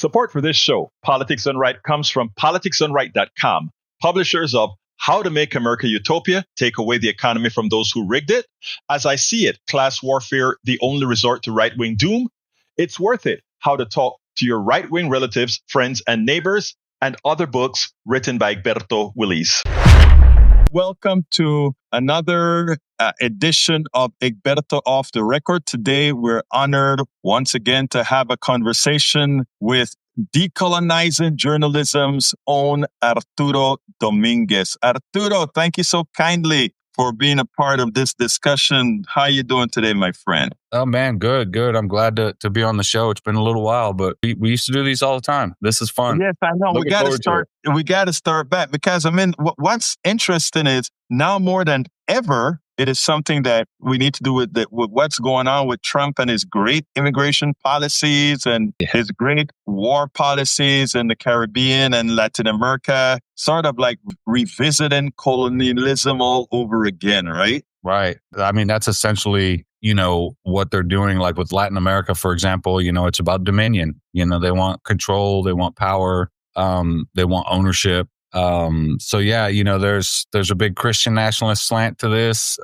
Support for this show, Politics Done Right, comes from politicsdoneright.com, publishers of How to Make America Utopia, Take Away the Economy from Those Who Rigged It, As I See It, Class Warfare, The Only Resort to Right-Wing Doom, It's Worth It, How to Talk to Your Right-Wing Relatives, Friends, and Neighbors, and other books written by Egberto Willis. Welcome to another edition of Egberto Off the Record. Today, we're honored once again to have a conversation with decolonizing journalism's own Arturo Dominguez. Arturo, thank you so kindly for being a part of this discussion. How are you doing today, my friend? Oh, man, good. I'm glad to be on the show. It's been a little while, but we used to do these all the time. This is fun. Yes, I know. We got to start back because, I mean, what's interesting is now more than ever, it is something that we need to do with what's going on with Trump and his great immigration policies and his great war policies in the Caribbean and Latin America, sort of like revisiting colonialism all over again, right? Right. I mean, that's essentially, what they're doing, like with Latin America, for example, it's about dominion. They want control, they want power, they want ownership. So yeah, there's a big Christian nationalist slant to this.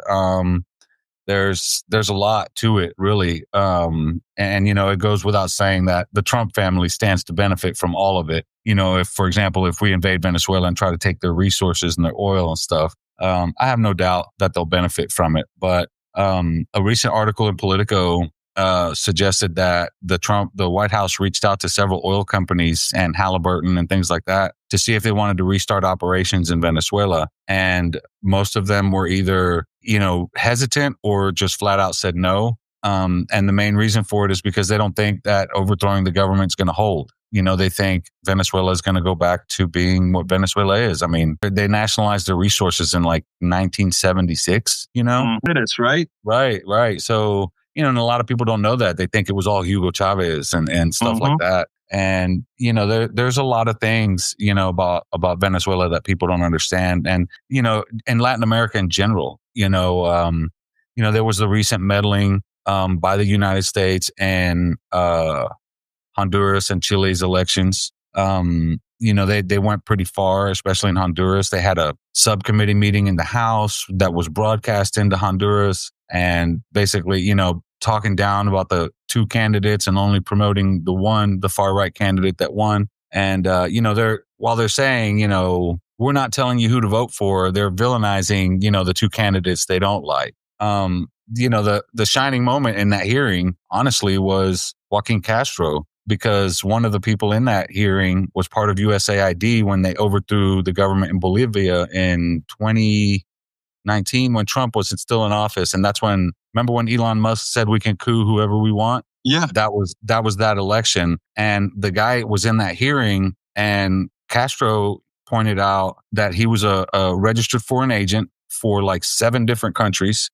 There's a lot to it, really. And it goes without saying that the Trump family stands to benefit from all of it. If, for example, if we invade Venezuela and try to take their resources and their oil and stuff, I have no doubt that they'll benefit from it. But a recent article in Politico suggested that the White House reached out to several oil companies and Halliburton and things like that to see if they wanted to restart operations in Venezuela. And most of them were either, hesitant or just flat out said no. And the main reason for it is because they don't think that overthrowing the government's going to hold. They think Venezuela is going to go back to being what Venezuela is. I mean, they nationalized their resources in like 1976, It is, right? Right. So, and a lot of people don't know that. They think it was all Hugo Chavez and stuff like that. And, there's a lot of things, about Venezuela that people don't understand. And, in Latin America in general, there was the recent meddling by the United States and Honduras and Chile's elections. They went pretty far, especially in Honduras. They had a subcommittee meeting in the House that was broadcast into Honduras and basically, talking down about the two candidates and only promoting the far right candidate that won. And, while they're saying, we're not telling you who to vote for, they're villainizing, the two candidates they don't like. The shining moment in that hearing, honestly, was Joaquin Castro, because one of the people in that hearing was part of USAID when they overthrew the government in Bolivia in 2019 when Trump was still in office. And that's remember when Elon Musk said we can coup whoever we want? Yeah. That was that election. And the guy was in that hearing, and Castro pointed out that he was a registered foreign agent for like 7 different countries.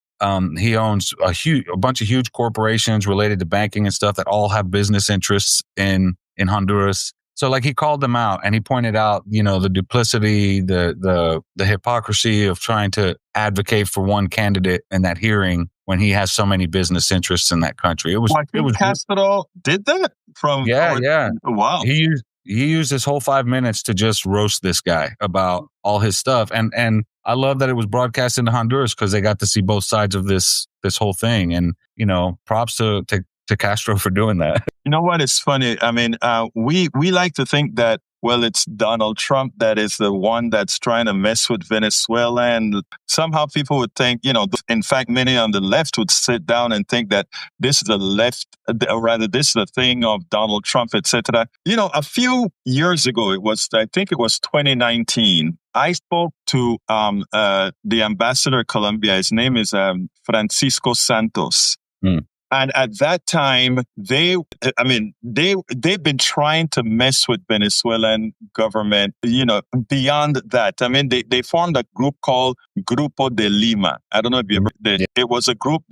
He owns a bunch of huge corporations related to banking and stuff that all have business interests in Honduras. So like he called them out and he pointed out, the duplicity, the hypocrisy of trying to advocate for one candidate in that hearing when he has so many business interests in that country. It was Castro did that from yeah. Wow. He used his whole 5 minutes to just roast this guy about all his stuff. And I love that it was broadcast into Honduras because they got to see both sides of this whole thing. And, props to Castro for doing that. You know what? It's funny. I mean, we like to think that, well, it's Donald Trump that is the one that's trying to mess with Venezuela. And somehow people would think, in fact, many on the left would sit down and think that this is the left, or rather, this is the thing of Donald Trump, etc. A few years ago, I think it was 2019, I spoke to the ambassador of Colombia. His name is Francisco Santos. And at that time, they've been trying to mess with Venezuelan government, beyond that. I mean, they formed a group called Grupo de Lima. I don't know if you ever did. It was a group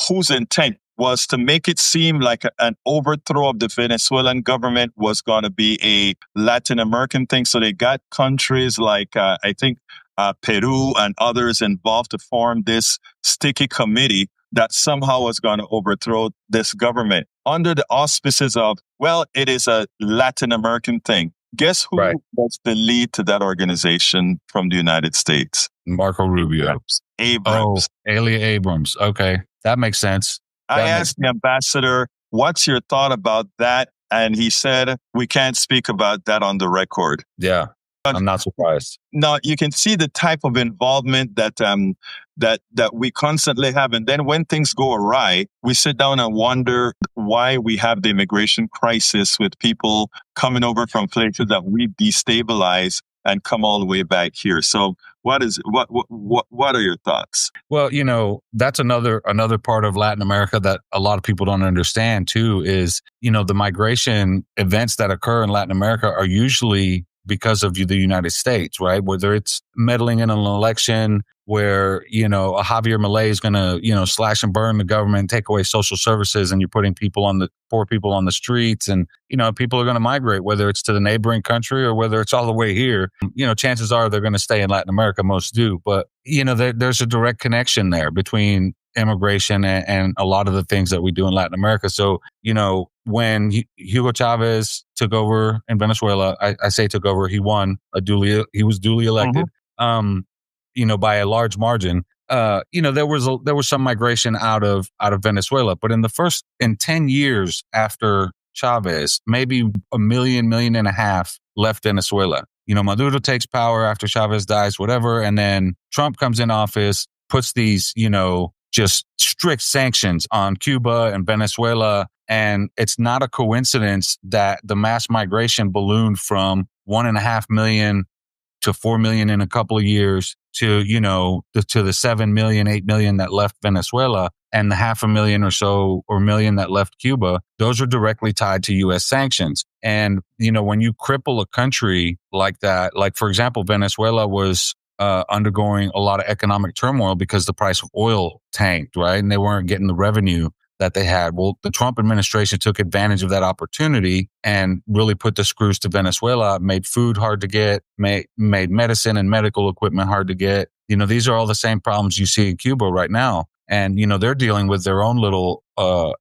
whose intent was to make it seem like an overthrow of the Venezuelan government was going to be a Latin American thing. So they got countries like, I think, Peru and others involved to form this sticky committee that somehow was going to overthrow this government. under the auspices of, well, it is a Latin American thing. Guess who Right. was the lead to that organization from the United States? Marco Rubio. Abrams. Oh, Alia Abrams. Okay. That makes sense. I asked the ambassador, what's your thought about that? And he said, we can't speak about that on the record. Yeah. I'm not surprised. No, you can see the type of involvement that that we constantly have. And then when things go awry, we sit down and wonder why we have the immigration crisis with people coming over from places that we destabilize and come all the way back here. So what are your thoughts? Well, that's another part of Latin America that a lot of people don't understand too, is, the migration events that occur in Latin America are usually because of the United States, right? Whether it's meddling in an election where, a Javier Milei is going to, slash and burn the government, take away social services, and you're putting poor people on the streets, and, people are going to migrate, whether it's to the neighboring country or whether it's all the way here. Chances are they're going to stay in Latin America, most do. But, there's a direct connection there between immigration and a lot of the things that we do in Latin America. So, when Hugo Chavez took over in Venezuela, I say took over, he won he was duly elected, by a large margin. There was some migration out of Venezuela, but in 10 years after Chavez, maybe 1 million and a half left Venezuela. Maduro takes power after Chavez dies, whatever. And then Trump comes in office, puts these, just strict sanctions on Cuba and Venezuela. And it's not a coincidence that the mass migration ballooned from 1.5 million to 4 million in a couple of years to, to the 7 million, 8 million that left Venezuela, and the 500,000 or so or million that left Cuba. Those are directly tied to U.S. sanctions. And, when you cripple a country like that, like, for example, Venezuela was undergoing a lot of economic turmoil because the price of oil tanked, right? And they weren't getting the revenue that they had. Well, the Trump administration took advantage of that opportunity and really put the screws to Venezuela, made food hard to get, made medicine and medical equipment hard to get. These are all the same problems you see in Cuba right now. And, they're dealing with their own little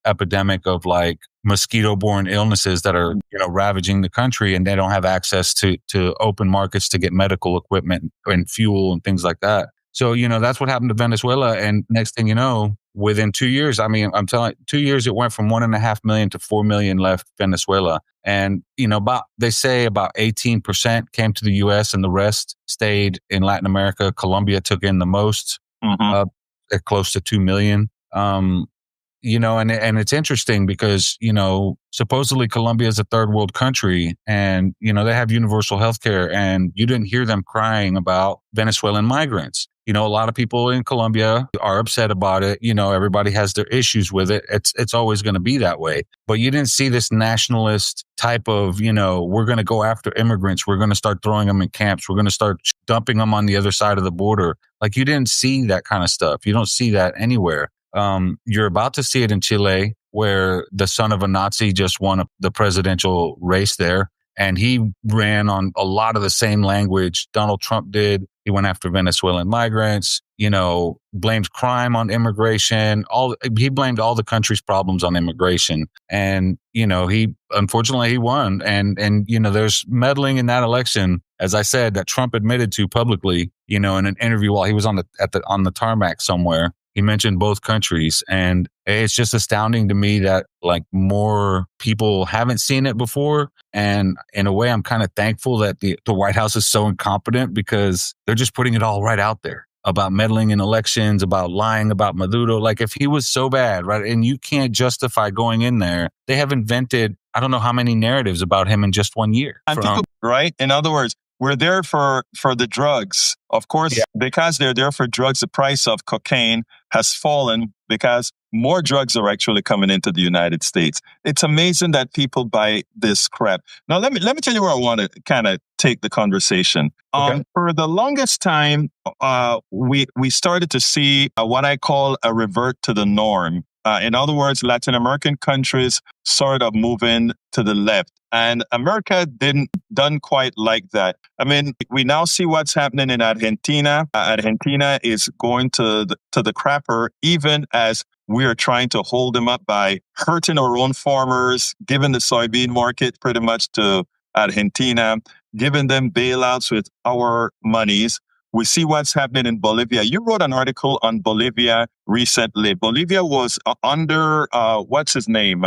epidemic of like mosquito-borne illnesses that are, ravaging the country, and they don't have access to open markets to get medical equipment and fuel and things like that. So, that's what happened to Venezuela. And next thing you know, within 2 years, I'm telling you, 2 years, it went from 1.5 million to 4 million left Venezuela. And, they say about 18% came to the U.S. and the rest stayed in Latin America. Colombia took in the most, at close to 2 million. And it's interesting because, supposedly Colombia is a third world country, and, they have universal health care, and you didn't hear them crying about Venezuelan migrants. A lot of people in Colombia are upset about it. Everybody has their issues with it. It's always going to be that way. But you didn't see this nationalist type of, we're going to go after immigrants. We're going to start throwing them in camps. We're going to start dumping them on the other side of the border. Like, you didn't see that kind of stuff. You don't see that anywhere. You're about to see it in Chile, where the son of a Nazi just won the presidential race there. And he ran on a lot of the same language Donald Trump did. He went after Venezuelan migrants, blamed crime on immigration. He blamed all the country's problems on immigration. And, unfortunately he won. And, there's meddling in that election, as I said, that Trump admitted to publicly, in an interview while he was on the tarmac somewhere. He mentioned both countries, and it's just astounding to me that like more people haven't seen it before. And in a way, I'm kind of thankful that the White House is so incompetent, because they're just putting it all right out there about meddling in elections, about lying about Maduro. Like, if he was so bad, right, and you can't justify going in there, they have invented, I don't know how many narratives about him in just 1 year. Right? In other words, we're there for the drugs. Of course, because they're there for drugs, the price of cocaine has fallen because more drugs are actually coming into the United States. It's amazing that people buy this crap. Now, let me tell you where I want to kind of take the conversation. Okay. For the longest time, we started to see what I call a revert to the norm In other words, Latin American countries sort of moving to the left. And America done quite like that. I mean, we now see what's happening in Argentina. Argentina is going to the crapper, even as we are trying to hold them up by hurting our own farmers, giving the soybean market pretty much to Argentina, giving them bailouts with our monies. We see what's happening in Bolivia. You wrote an article on Bolivia recently. Bolivia was under, what's his name?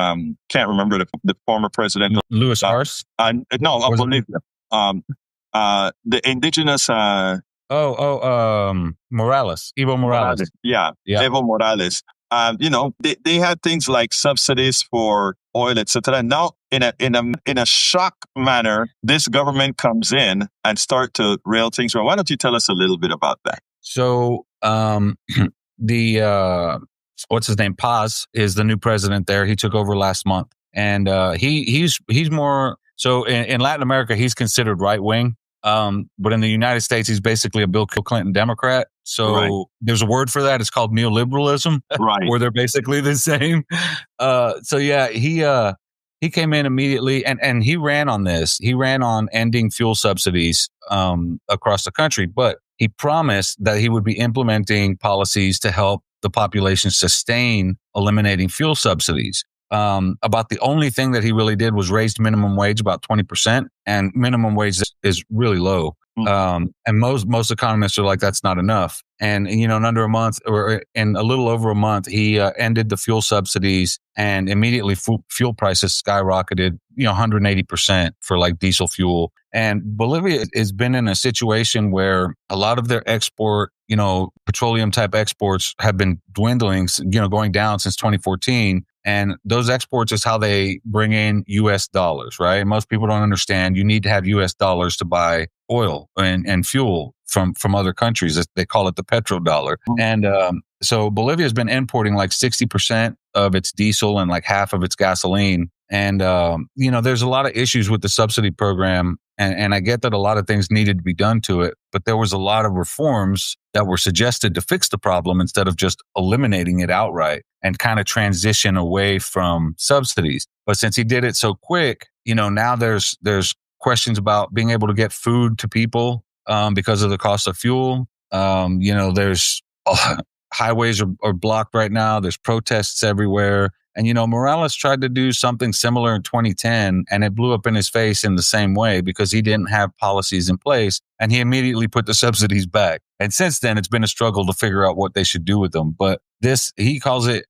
Can't remember the former president. Luis Arce? No, Bolivia. The indigenous... Morales. Evo Morales. Yeah, Evo Morales. They had things like subsidies for oil, etc. Now, in a shock manner, this government comes in and start to rail things around. Why don't you tell us a little bit about that? So, what's his name? Paz is the new president there. He took over last month, and he's more so in Latin America. He's considered right wing. But in the United States, he's basically a Bill Clinton Democrat. So There's a word for that. It's called neoliberalism, where they're basically the same. He came in immediately and he ran on this. He ran on ending fuel subsidies across the country, but he promised that he would be implementing policies to help the population sustain eliminating fuel subsidies. About the only thing that he really did was raised minimum wage about 20%, and minimum wage is really low. And most economists are like, that's not enough. And, in under a month or in a little over a month, he ended the fuel subsidies, and immediately fuel prices skyrocketed, 180% for like diesel fuel. And Bolivia has been in a situation where a lot of their export, petroleum type exports have been dwindling, going down since 2014. And those exports is how they bring in U.S. dollars, right? Most people don't understand. You need to have U.S. dollars to buy oil and fuel from other countries. They call it the petrodollar. And so Bolivia has been importing like 60% of its diesel and like half of its gasoline. And, there's a lot of issues with the subsidy program. And I get that a lot of things needed to be done to it, but there was a lot of reforms that were suggested to fix the problem instead of just eliminating it outright and kind of transition away from subsidies. But since he did it so quick, now there's questions about being able to get food to people because of the cost of fuel. There's highways are blocked right now. There's protests everywhere. And, Morales tried to do something similar in 2010, and it blew up in his face in the same way because he didn't have policies in place, and he immediately put the subsidies back. And since then, it's been a struggle to figure out what they should do with them. But he calls it,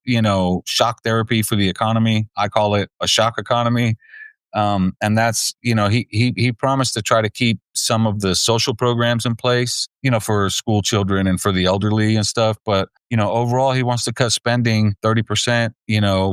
shock therapy for the economy. I call it a shock economy. And that's, he promised to try to keep some of the social programs in place, for school children and for the elderly and stuff. But, overall, he wants to cut spending 30%,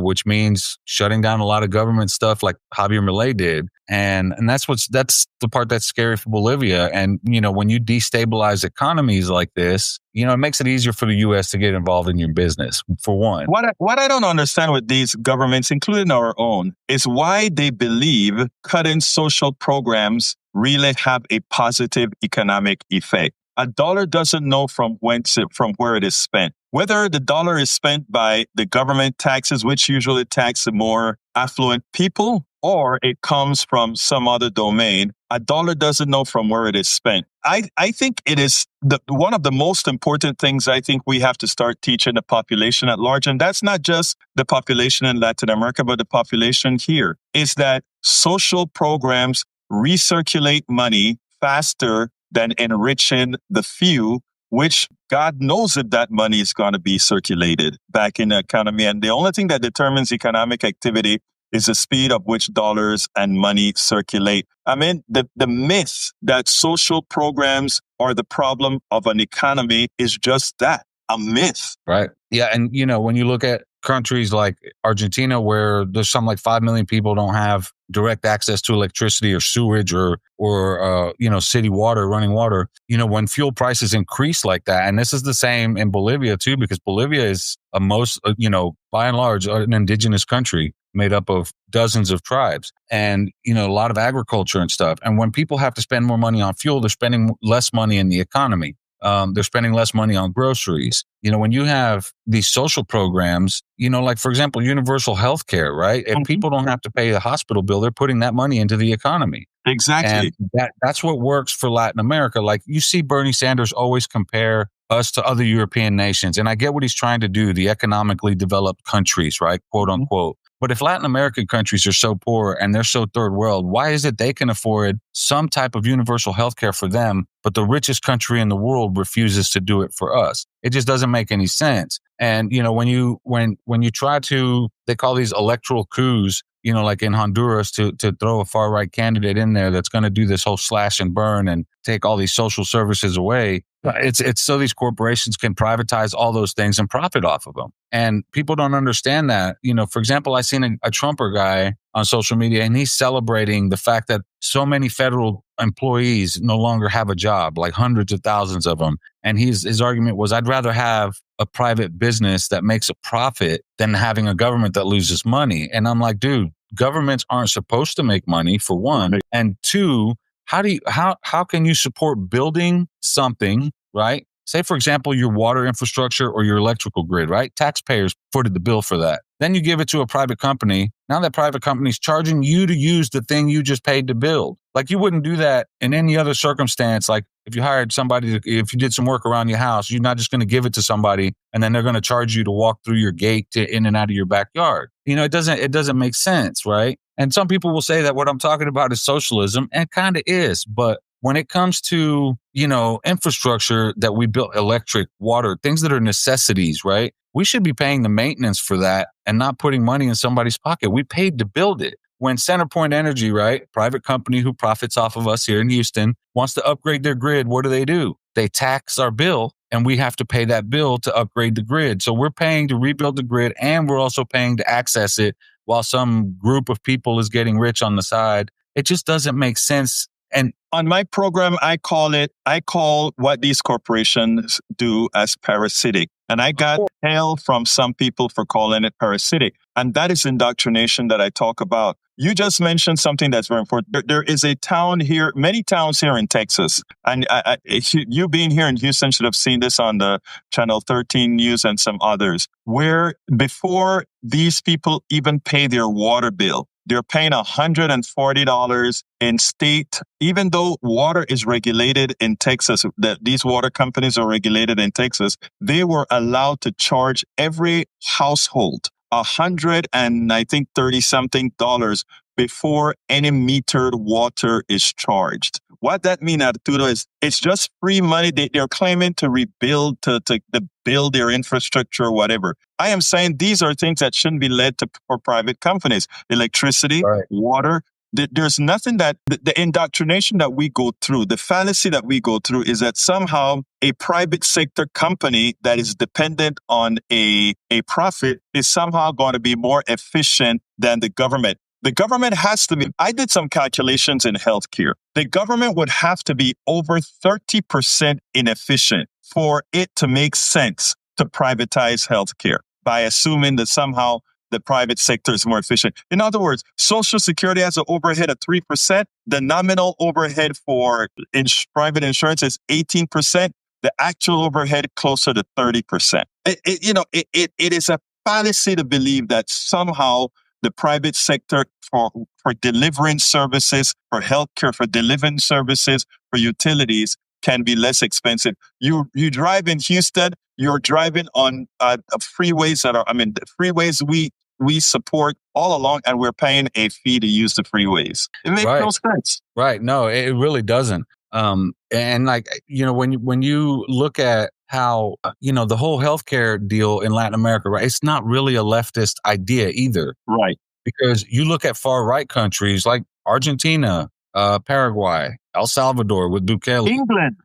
which means shutting down a lot of government stuff like Javier Milei did. And that's the part that's scary for Bolivia. And, when you destabilize economies like this, it makes it easier for the U.S. to get involved in your business, for one. What I don't understand with these governments, including our own, is why they believe cutting social programs really have a positive economic effect. A dollar doesn't know from where it is spent. Whether the dollar is spent by the government taxes, which usually tax the more affluent people, or it comes from some other domain, a dollar doesn't know from where it is spent. I think it is one of the most important things I think we have to start teaching the population at large, and that's not just the population in Latin America, but the population here, is that social programs recirculate money faster than enriching the few, which God knows if that money is going to be circulated back in the economy. And the only thing that determines economic activity is the speed of which dollars and money circulate. I mean, the myth that social programs are the problem of an economy is just that, a myth. Right. Yeah. And, when you look at countries like Argentina, where there's something like 5 million people don't have direct access to electricity or sewage or city water, running water, when fuel prices increase like that. And this is the same in Bolivia too, because Bolivia is by and large, an indigenous country made up of dozens of tribes and, a lot of agriculture and stuff. And when people have to spend more money on fuel, they're spending less money in the economy. They're spending less money on groceries. When you have these social programs, like, for example, universal health care, right? If people don't have to pay a hospital bill, they're putting that money into the economy. Exactly. And that's what works for Latin America. Like, you see Bernie Sanders always compare us to other European nations. And I get what he's trying to do, the economically developed countries, right? Quote unquote. But if Latin American countries are so poor and they're so third world, why is it they can afford some type of universal health care for them, but the richest country in the world refuses to do it for us? It just doesn't make any sense. And, when you try to, they call these electoral coups, like in Honduras, to throw a far right candidate in there that's going to do this whole slash and burn and take all these social services away. It's so these corporations can privatize all those things and profit off of them. And people don't understand that. For example, I seen a Trumper guy on social media, and he's celebrating the fact that so many federal employees no longer have a job, like hundreds of thousands of them. And his argument was, I'd rather have a private business that makes a profit than having a government that loses money. And I'm like, dude, governments aren't supposed to make money, for one. And two, how can you support building something, right? Say, for example, your water infrastructure or your electrical grid, right? Taxpayers footed the bill for that. Then you give it to a private company. Now that private company is charging you to use the thing you just paid to build. Like, you wouldn't do that in any other circumstance. Like, if you hired somebody, if you did some work around your house, you're not just going to give it to somebody and then they're going to charge you to walk through your gate to in and out of your backyard. It doesn't make sense, right? And some people will say that what I'm talking about is socialism, and kind of is. But when it comes to, infrastructure that we built, electric, water, things that are necessities, right? We should be paying the maintenance for that and not putting money in somebody's pocket. We paid to build it. When CenterPoint Energy, right, private company who profits off of us here in Houston, wants to upgrade their grid, what do? They tax our bill, and we have to pay that bill to upgrade the grid. So we're paying to rebuild the grid, and we're also paying to access it while some group of people is getting rich on the side. It just doesn't make sense. And on my program, I call what these corporations do as parasitic. And I got hell from some people for calling it parasitic. And that is indoctrination that I talk about. You just mentioned something that's very important. There is a town here, many towns here in Texas. And you being here in Houston should have seen this on the Channel 13 News and some others, where before these people even pay their water bill, they're paying $140 in state, even though water is regulated in Texas, that these water companies are regulated in Texas, they were allowed to charge every household $130-something before any metered water is charged. What that means, Arturo, is it's just free money. They're claiming to rebuild, to build their infrastructure or whatever. I am saying these are things that shouldn't be led to for private companies. Electricity, right, water. There's nothing that the indoctrination that we go through, the fallacy that we go through is that somehow a private sector company that is dependent on a profit is somehow going to be more efficient than the government. The government has to be, I did some calculations in healthcare. The government would have to be over 30% inefficient for it to make sense to privatize healthcare by assuming that somehow the private sector is more efficient. In other words, Social Security has an overhead of 3%. The nominal overhead for private insurance is 18%. The actual overhead closer to 30%. It is a fallacy to believe that somehow the private sector for delivering services, for healthcare, for delivering services, for utilities can be less expensive. You drive in Houston, you're driving on freeways the freeways we support all along, and we're paying a fee to use the freeways. It makes no sense. Right. No, it really doesn't. And when you look at how, the whole healthcare deal in Latin America, right, it's not really a leftist idea either. Right. Because you look at far right countries like Argentina, Paraguay, El Salvador with Bukele, England,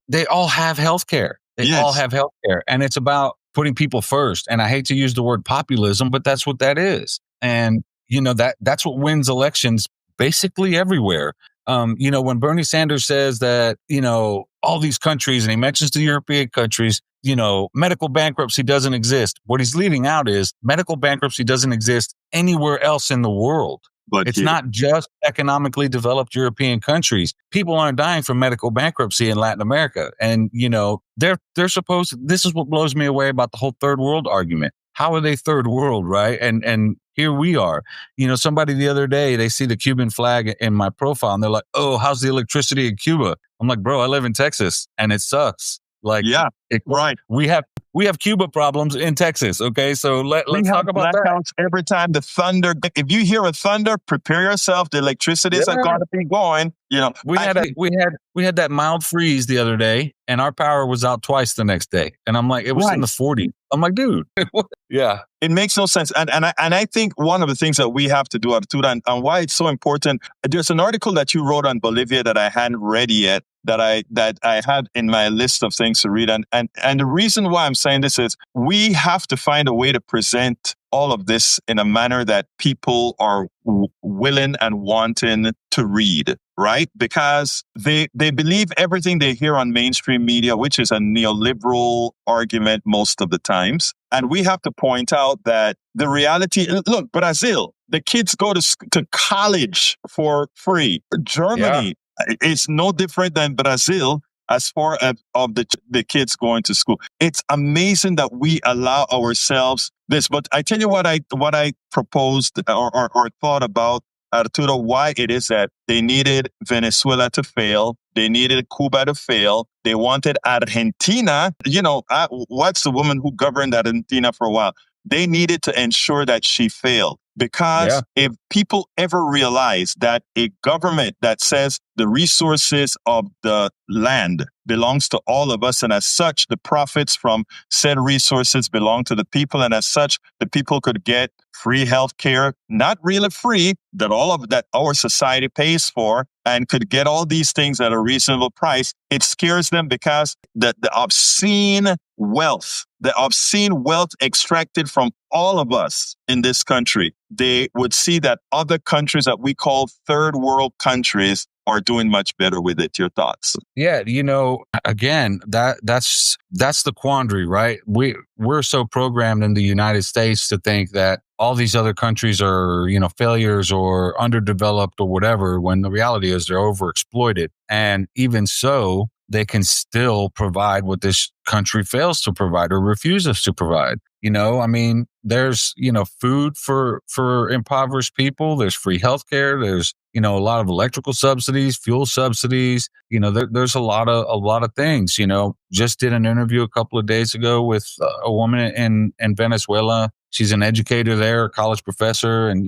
they all have healthcare. They all have healthcare, and it's about putting people first. And I hate to use the word populism, but that's what that is. And, that's what wins elections basically everywhere. When Bernie Sanders says that, all these countries, and he mentions the European countries, medical bankruptcy doesn't exist. What he's leaving out is medical bankruptcy doesn't exist anywhere else in the world. But It's not just economically developed European countries. People aren't dying from medical bankruptcy in Latin America. And, they're supposed to, this is what blows me away about the whole third world argument. How are they third world, right? And here we are. Somebody the other day, they see the Cuban flag in my profile and they're like, "Oh, how's the electricity in Cuba?" I'm like, "Bro, I live in Texas and it sucks." Like, yeah, right. We have Cuba problems in Texas. Okay, so let's talk about blackouts that. every time the thunder. If you hear a thunder, prepare yourself. The electricities are going to be going. We had that mild freeze the other day, and our power was out twice the next day. And I'm like, it was in the 40s. I'm like, dude, yeah, it makes no sense. And I think one of the things that we have to do, Arturo, and why it's so important. There's an article that you wrote on Bolivia that I hadn't read yet, that I had in my list of things to read. And the reason why I'm saying this is we have to find a way to present all of this in a manner that people are willing and wanting to read, right? Because they believe everything they hear on mainstream media, which is a neoliberal argument most of the times. And we have to point out that the reality, look, Brazil, the kids go to college for free. Germany, it's no different than Brazil as far as of the kids going to school. It's amazing that we allow ourselves this. But I tell you what I proposed or thought about, Arturo, why it is that they needed Venezuela to fail. They needed Cuba to fail. They wanted Argentina. What's the woman who governed Argentina for a while? They needed to ensure that she failed. Because if people ever realize that a government that says the resources of the land belongs to all of us, and as such, the profits from said resources belong to the people, and as such, the people could get free health care, not really free, that our society pays for, and could get all these things at a reasonable price, it scares them because the obscene wealth extracted from all of us in this country, they would see that other countries that we call third world countries are doing much better with it. Your thoughts? Yeah, again, that's the quandary, right? We're so programmed in the United States to think that all these other countries are, failures or underdeveloped or whatever, when the reality is they're overexploited. And even so, they can still provide what this country fails to provide or refuses to provide. There's, food for impoverished people. There's free healthcare. There's, a lot of electrical subsidies, fuel subsidies. There's a lot of things. Just did an interview a couple of days ago with a woman in Venezuela. She's an educator there, a college professor. And,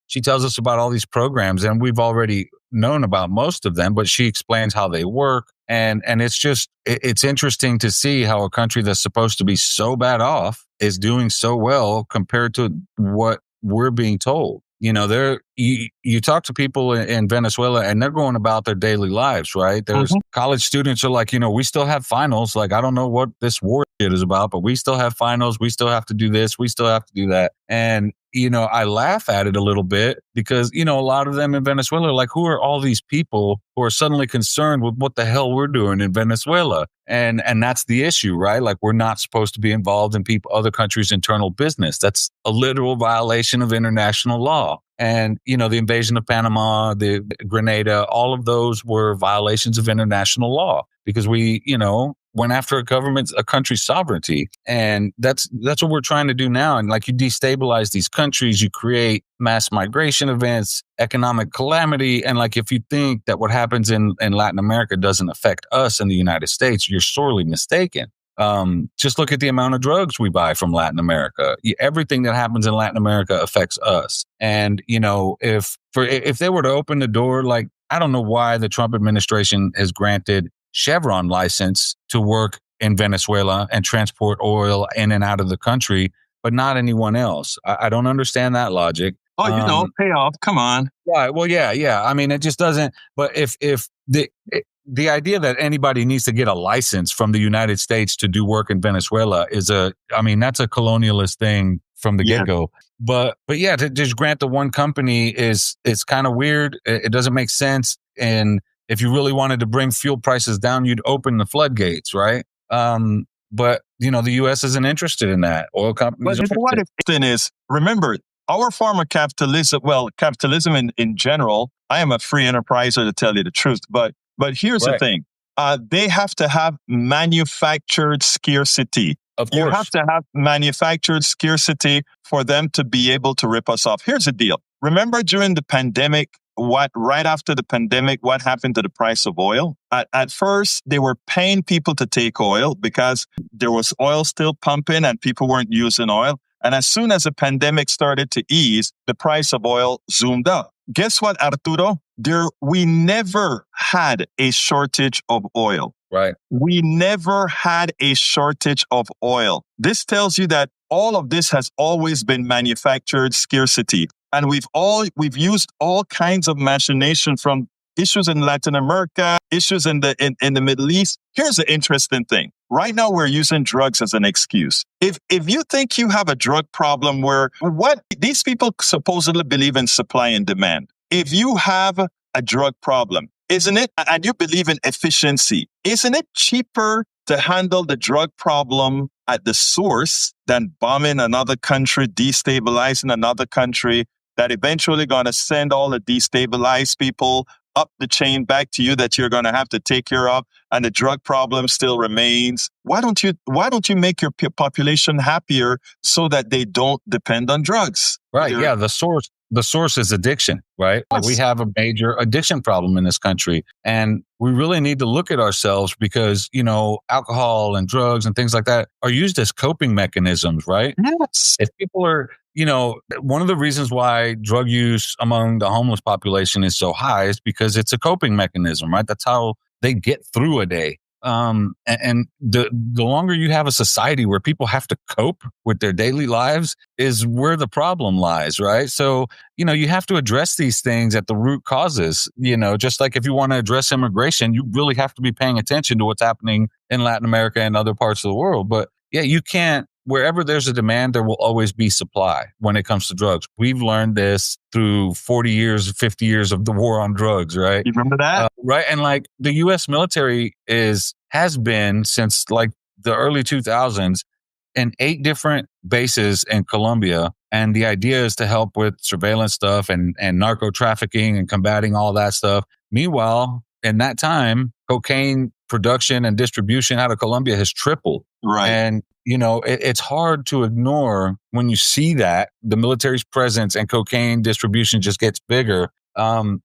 she tells us about all these programs, and we've already known about most of them, but she explains how they work. And it's interesting to see how a country that's supposed to be so bad off is doing so well compared to what we're being told. You talk to people in Venezuela and they're going about their daily lives, right? There's college students are like, we still have finals. Like, I don't know what this war shit is about, but we still have finals. We still have to do this. We still have to do that. And, I laugh at it a little bit because, a lot of them in Venezuela are like, who are all these people who are suddenly concerned with what the hell we're doing in Venezuela? And that's the issue, right? Like, we're not supposed to be involved in other countries' internal business. That's a literal violation of international law. And, the invasion of Panama, the Grenada, all of those were violations of international law because we, went after a country's sovereignty. And that's what we're trying to do now. And like, you destabilize these countries, you create mass migration events, economic calamity. And like, if you think that what happens in Latin America doesn't affect us in the United States, you're sorely mistaken. Just look at the amount of drugs we buy from Latin America. Everything that happens in Latin America affects us. And, if they were to open the door, like, I don't know why the Trump administration has granted Chevron license to work in Venezuela and transport oil in and out of the country, but not anyone else. I don't understand that logic. Oh, pay off. Come on. Right. Well, yeah. I mean, it just doesn't. But if the idea that anybody needs to get a license from the United States to do work in Venezuela that's a colonialist thing from the get-go. But yeah, to just grant the one company is kind of weird. It doesn't make sense. And if you really wanted to bring fuel prices down, you'd open the floodgates, right? But the U.S. isn't interested in that. Oil companies. But what if the thing is, remember, our form of capitalism, well, capitalism in general, I am a free enterpriser to tell you the truth, but here's the thing. They have to have manufactured scarcity. Of course. You have to have manufactured scarcity for them to be able to rip us off. Here's the deal. Remember during the pandemic, right after the pandemic, what happened to the price of oil? At first, they were paying people to take oil because there was oil still pumping and people weren't using oil. And as soon as the pandemic started to ease, the price of oil zoomed up. Guess what, Arturo? We never had a shortage of oil. Right. We never had a shortage of oil. This tells you that all of this has always been manufactured scarcity. And we've used all kinds of machination, from issues in Latin America, issues in the Middle East. Here's the interesting thing. Right now, we're using drugs as an excuse. If you think you have a drug problem these people supposedly believe in supply and demand. If you have a drug problem, isn't it, and you believe in efficiency, isn't it cheaper to handle the drug problem at the source than bombing another country, destabilizing another country, that eventually going to send all the destabilized people up the chain back to you that you're going to have to take care of, and the drug problem still remains? Why don't you make your population happier so that they don't depend on drugs? Right. Yeah. The source is addiction, right? Like, we have a major addiction problem in this country, and we really need to look at ourselves because, alcohol and drugs and things like that are used as coping mechanisms, right? Yes. If people are, one of the reasons why drug use among the homeless population is so high is because it's a coping mechanism, right? That's how they get through a day. And the longer you have a society where people have to cope with their daily lives is where the problem lies, right? So, you have to address these things at the root causes. Just like if you want to address immigration, you really have to be paying attention to what's happening in Latin America and other parts of the world. But yeah, you can't. Wherever there's a demand, there will always be supply when it comes to drugs. We've learned this through 40 years, 50 years of the war on drugs, right? You remember that? Right. And like the U.S. military has been since like the early 2000s in 8 different bases in Colombia. And the idea is to help with surveillance stuff and narco trafficking and combating all that stuff. Meanwhile, in that time, cocaine production and distribution out of Colombia has tripled. Right. And it's hard to ignore when you see that the military's presence and cocaine distribution just gets bigger.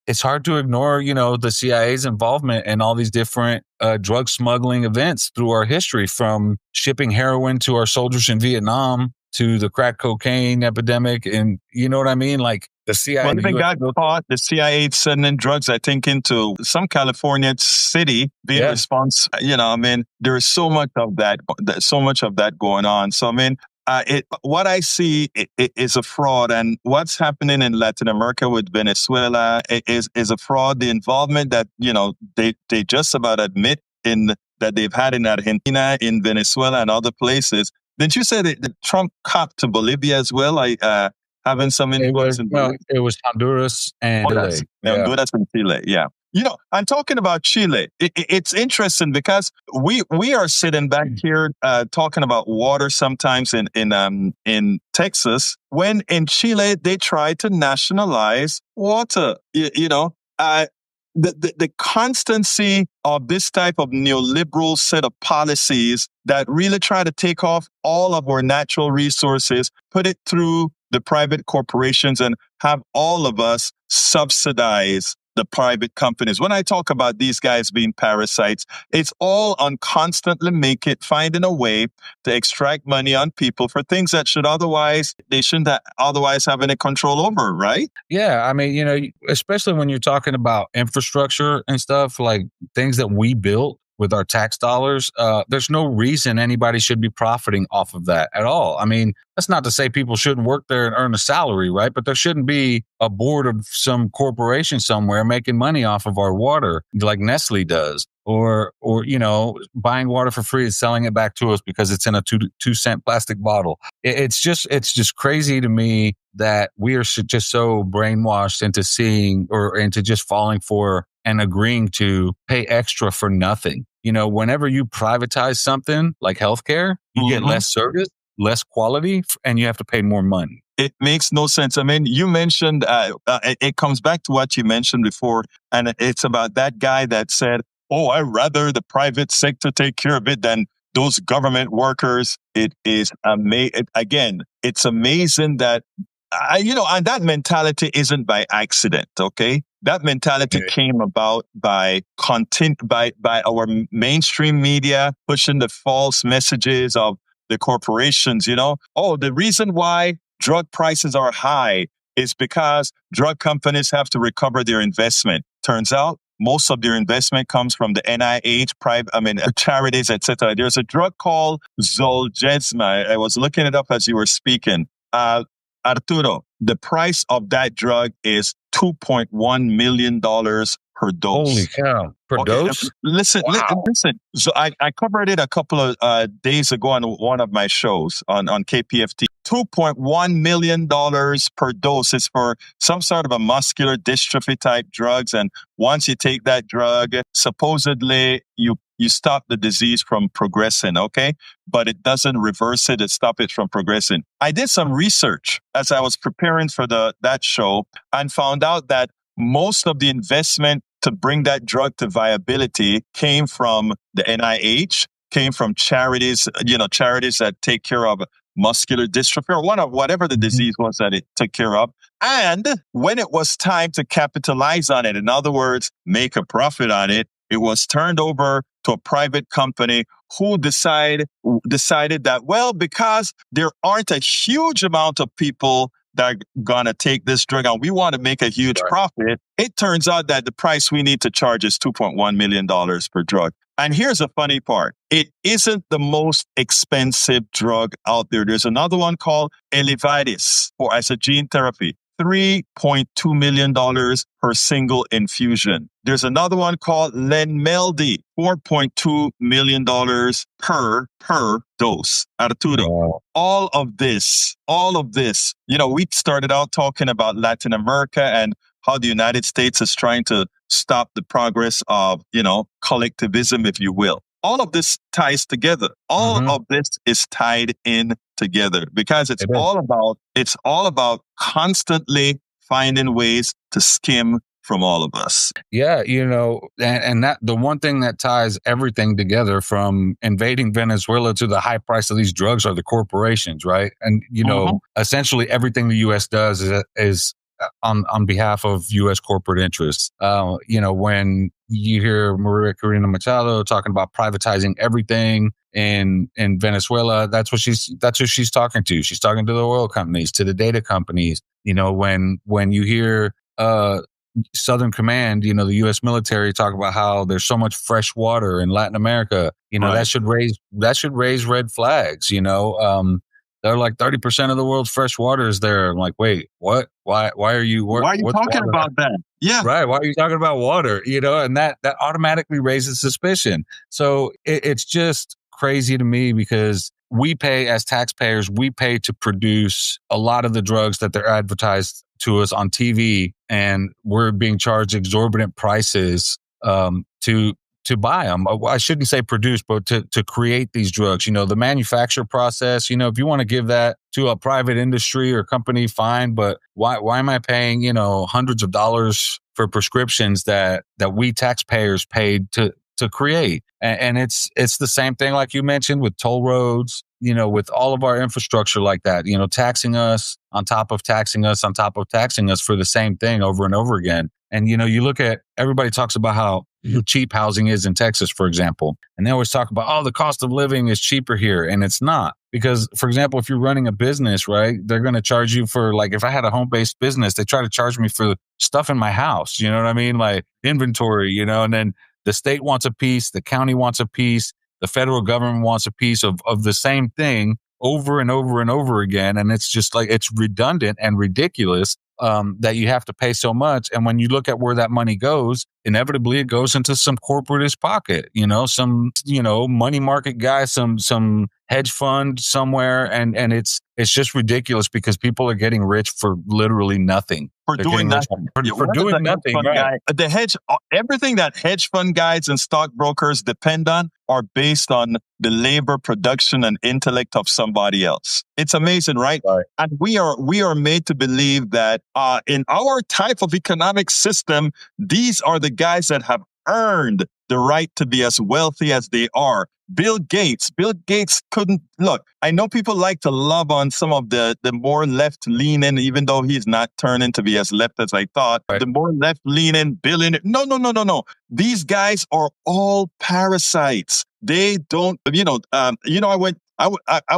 It's hard to ignore, the CIA's involvement in all these different drug smuggling events through our history, from shipping heroin to our soldiers in Vietnam to the crack cocaine epidemic. And you know what I mean? Like the CIA. When they got caught, the CIA sending drugs, I think, into some California city, being responsible. There is so much of that going on. So, what I see is a fraud, and what's happening in Latin America with Venezuela is a fraud. The involvement that they just about admit that they've had in Argentina, in Venezuela, and other places. Didn't you say that Trump copped to Bolivia as well? Having some influence in Bolivia? It was Honduras and Chile. Honduras and Chile, yeah. I'm talking about Chile. It's interesting because we are sitting back here talking about water sometimes in Texas, when in Chile they try to nationalize water. The constancy of this type of neoliberal set of policies that really try to take off all of our natural resources, put it through the private corporations, and have all of us subsidize the private companies. When I talk about these guys being parasites, it's all on constantly finding a way to extract money on people for things that they shouldn't otherwise have any control over, right? Yeah. Especially when you're talking about infrastructure and stuff, like things that we built with our tax dollars, there's no reason anybody should be profiting off of that at all. That's not to say people shouldn't work there and earn a salary, right? But there shouldn't be a board of some corporation somewhere making money off of our water like Nestle does, or buying water for free and selling it back to us because it's in a 2-cent plastic bottle. It's just crazy to me that we are just so brainwashed into seeing or into just falling for and agreeing to pay extra for nothing. Whenever you privatize something like healthcare, you get less service, less quality, and you have to pay more money. It makes no sense. I mean, you mentioned, it comes back to what you mentioned before, and it's about that guy that said, oh, I'd rather the private sector take care of it than those government workers. It is amazing. Again, it's amazing that, and that mentality isn't by accident, okay? That mentality came about by content, by our mainstream media pushing the false messages of the corporations, Oh, the reason why drug prices are high is because drug companies have to recover their investment. Turns out most of their investment comes from the NIH, charities, etc. There's a drug called Zolgensma. I was looking it up as you were speaking. Arturo, the price of that drug is $2.1 million per dose. Holy cow. Per dose? Listen, listen. So I covered it a couple of days ago on one of my shows on KPFT. $2.1 million per dose is for some sort of a muscular dystrophy type drugs. And once you take that drug, supposedly you stop the disease from progressing, okay? But it doesn't reverse it. It stops it from progressing. I did some research as I was preparing for that show and found out that most of the investment to bring that drug to viability came from the NIH, came from charities, charities that take care of muscular dystrophy or whatever the disease was that it took care of. And when it was time to capitalize on it, in other words, make a profit on it, it was turned over to a private company who decided that, well, because there aren't a huge amount of people that are going to take this drug and we want to make a huge profit, it turns out that the price we need to charge is $2.1 million per drug. And here's the funny part. It isn't the most expensive drug out there. There's another one called Elevidys as a gene therapy. $3.2 million per single infusion. There's another one called Lenmeldy, $4.2 million per dose. Arturo, wow. all of this, we started out talking about Latin America and how the United States is trying to stop the progress of, collectivism, if you will. All of this ties together. All of this is tied in together because it's all about constantly finding ways to skim from all of us. Yeah, and that the one thing that ties everything together from invading Venezuela to the high price of these drugs are the corporations, right? And essentially everything the U.S. does is on behalf of U.S. corporate interests. When you hear Maria Corina Machado talking about privatizing everything in Venezuela, that's who she's talking to. She's talking to the oil companies, to the data companies. When you hear Southern Command, the U.S. military talk about how there's so much fresh water in Latin America, that should raise red flags. They're like 30% of the world's fresh water is there. I'm like, wait, what? Why are you talking about that? Yeah. Right. Why are you talking about water? And that automatically raises suspicion. So it's just crazy to me because we pay as taxpayers, we pay to produce a lot of the drugs that they're advertised to us on TV, and we're being charged exorbitant prices to buy them. I shouldn't say produce, but to create these drugs. The manufacture process, if you want to give that to a private industry or company, fine. But why am I paying, hundreds of dollars for prescriptions that we taxpayers paid to create? And it's the same thing, like you mentioned, with toll roads, with all of our infrastructure like that, taxing us on top of taxing us on top of taxing us for the same thing over and over again. And, you look at, everybody talks about how cheap housing is in Texas, for example. And they always talk about, the cost of living is cheaper here. And it's not. Because, for example, if you're running a business, right, they're going to charge you for, like, if I had a home-based business, they try to charge me for stuff in my house. You know what I mean? Like inventory, and then the state wants a piece, the county wants a piece, the federal government wants a piece of the same thing over and over and over again. And it's just like, it's redundant and ridiculous that you have to pay so much. And when you look at where that money goes, inevitably it goes into some corporatist pocket, some, money market guy, some hedge fund somewhere. And it's just ridiculous because people are getting rich for literally nothing. For doing nothing. For doing nothing, right? Everything that hedge fund guys and stockbrokers depend on are based on the labor, production, and intellect of somebody else. It's amazing, right? And we are made to believe that in our type of economic system, these are the guys that have earned the right to be as wealthy as they are. Bill Gates couldn't look. I know people like to love on some of the more left leaning, even though he's not turning to be as left as I thought. Right. The more left leaning billionaire. No. These guys are all parasites. They don't, I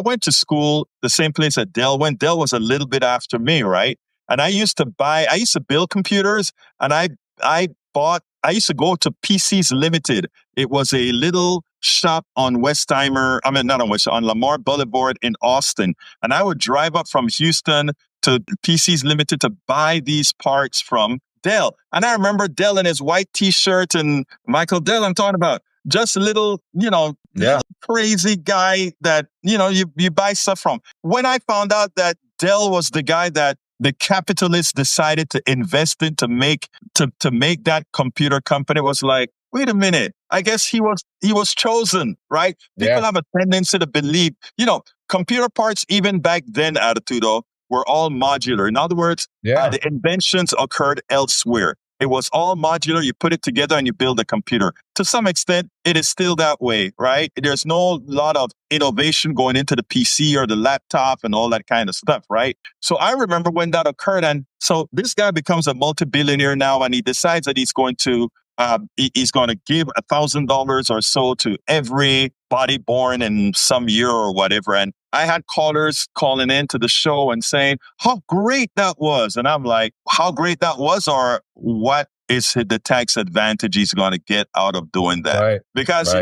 went to school the same place that Dell went. Dell was a little bit after me, right? And I used to build computers, and I used to go to PCs Limited. It was a little shop on on Lamar Boulevard in Austin. And I would drive up from Houston to PCs Limited to buy these parts from Dell. And I remember Dell in his white t-shirt, and Michael Dell I'm talking about. Just a little, little crazy guy that, you buy stuff from. When I found out that Dell was the guy that the capitalists decided to invest in to make that computer company, was like, wait a minute. I guess he was chosen, right? People have a tendency to believe, computer parts even back then, Arturo, were all modular. In other words, the inventions occurred elsewhere. It was all modular. You put it together and you build a computer. To some extent, it is still that way, right? There's no lot of innovation going into the PC or the laptop and all that kind of stuff, right? So I remember when that occurred. And so this guy becomes a multi-billionaire now, and he decides that he's going to give $1,000 or so to every body born in some year or whatever. And I had callers calling into the show and saying how great that was. And I'm like, how great that was, or what is the tax advantage he's going to get out of doing that? Right. Because,